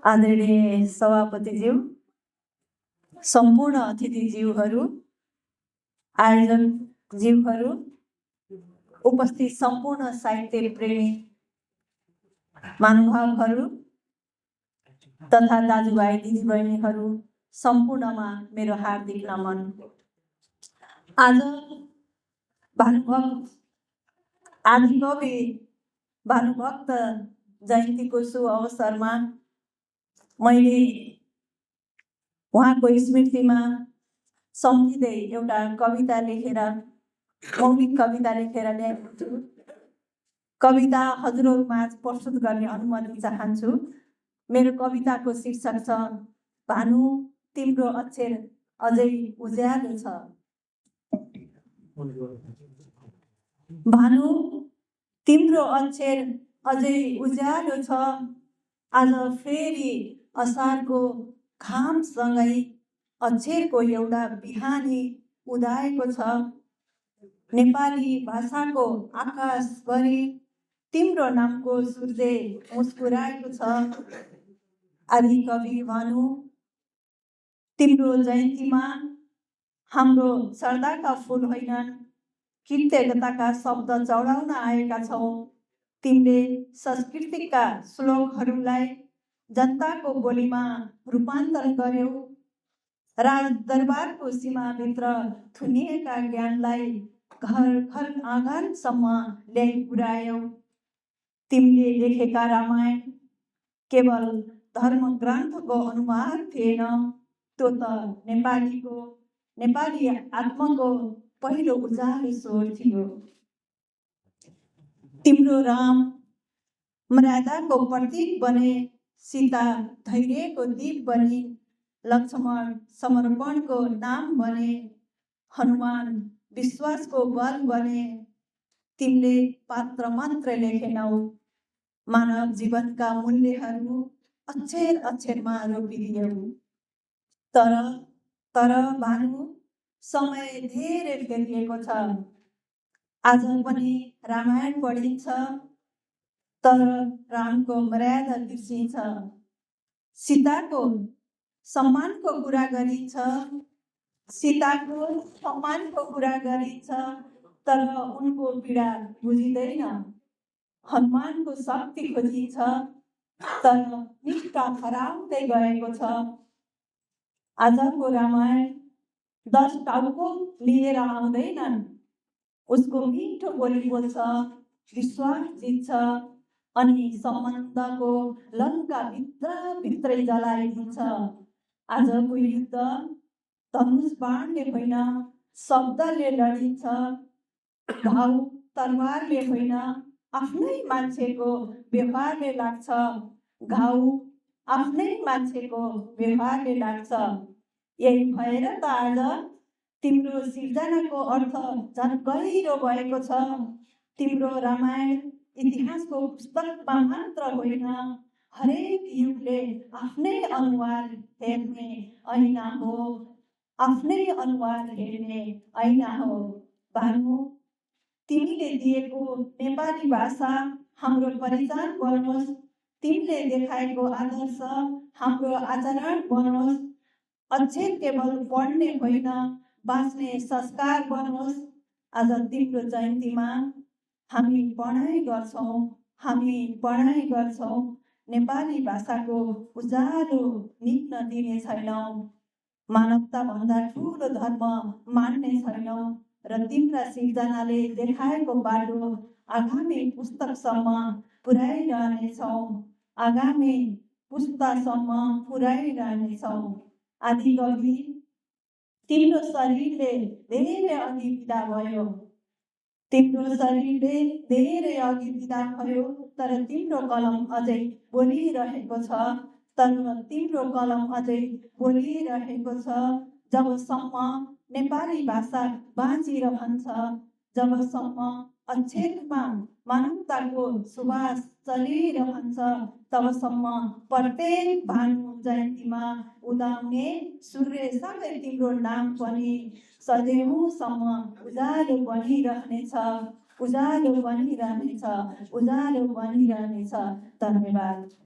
आदरणीय सभापतिज्यू, सम्पूर्ण अतिथिज्यूहरू, आयोजकज्यूहरू, उपस्थित सम्पूर्ण साहित्य प्रेमी महानुभावहरू तथा दाजुभाइ दिदीबहिनीहरू सम्पूर्णमा मेरो हार्दिक नमन। आज आदिकवि भानुभक्त जयन्तीको शुभ अवसरमा मैले उहाँको स्मृतिमा सम्झिँदै एउटा कविता लेखेर मौलिक कविता लेखेर ल्याएको छु। कविता हजुरहरूमाझ प्रस्तुत गर्ने अनुमति चाहन्छु। मेरो कविताको शीर्षक छ भानु तिम्रो अक्षर अझै उज्यालो छ। भानु तिम्रो अक्षर अझै उज्यालो छ, आज फेरि असारको घामसँगै अक्षरको एउटा बिहानी उदाएको छ। नेपाली भाषाको आकाशभरि तिम्रो नामको सूर्य मुस्कुराएको छ। आदिकवि भानु तिम्रो जयन्तीमा हाम्रो श्रद्धाका फुल होइनन्, कृतज्ञताका शब्द चढाउन आएका छौँ। तिमीले संस्कृतिका श्लोकहरूलाई जनताको बोलीमा रूपान्तरण गर्यौ, राजदरबारको सीमाभित्र थुनिएका ज्ञानलाई घर घर आँगनसम्म ल्याइ पुर्यायौ। तिमीले लेखेका रामायण केवल धर्मग्रन्थको अनुवाद थिएन, त्यो त नेपाली आत्माको पहिलो उज्यालो स्वर थियो। तिम्रो राम मर्यादाको प्रतीक बने, सीता धैर्यको दीप बनी, लक्ष्मण समर्पणको नाम बने, हनुमान विश्वासको बल बने। तिमीले पात्र मात्र लेखेनौ, मानव जीवनका मूल्यहरू अक्षर अक्षरमा रोपिदियौ। तर भानु समय धेरै फेरिएको छ। आज पनि रामायण पढिन्छ, तर रामको मर्यादा बिर्सिन्छ। सीताको सम्मानको कुरा गरिन्छ, तर उनको पीडा बुझिँदैन। हनुमानको शक्ति खोजिन्छ, तर निष्ठा हराउँदै गएको छ। आजको रामायण 10 टाउको लिएर आउँदैनन्, उसको मिठो बोली बोल्छ, विश्वास जित्छ अनि सम्बन्धको लङ्का भित्रै जलाइदिन्छ। आजको युद्ध धनुष बाणले होइन, शब्दले लडिन्छ। घाउ तरवारले होइन, आफ्नै मान्छेको व्यवहारले लाग्छ। यही भएर त आज तिम्रो सिर्जनाको अर्थ झन् गहिरो भएको छ। तिम्रो रामायण इतिहासको पुस्तकमा मात्र होइन, हरेक युगले आफ्नै अनुहार हेर्ने ऐना हो। भानु तिमीले दिएको नेपाली भाषा हाम्रो पहिचान बनोस्, तिमीले देखाएको आदर्श हाम्रो आचरण बनोस्। अक्षर केवल पढ्ने होइन, बाँच्ने संस्कार बनोस्। आज तिम्रो जयन्तीमा हामी पढाइ गर्छौँ, नेपाली भाषाको उज्यालो निप्न दिने छैनौँ। मानवता भन्दा ठुलो धर्म मान्ने छैनौँ र तिम्रा सिर्जनाले देखाएको बाटो आगामी पुस्तासम्म पुर्याइरहनेछौँ। आदिकवि तिम्रो शरीरले धेरै अघि बिदा भयो, तर तिम्रो कलम अझै बोलिरहेको छ। जबसम्म नेपाली भाषा बाँचिरहन्छ, जबसम्म अक्षरमा मानवताको सुवास चलिरहन्छ, तबसम्म प्रत्येक भानु जयन्तीमा उदाउने सूर्यसँगै तिम्रो नाम पनि सदैवसम्म उज्यालो बनिरहनेछ। उज्यालो बनिरहनेछ, उज्यालो बनिरहनेछ। धन्यवाद।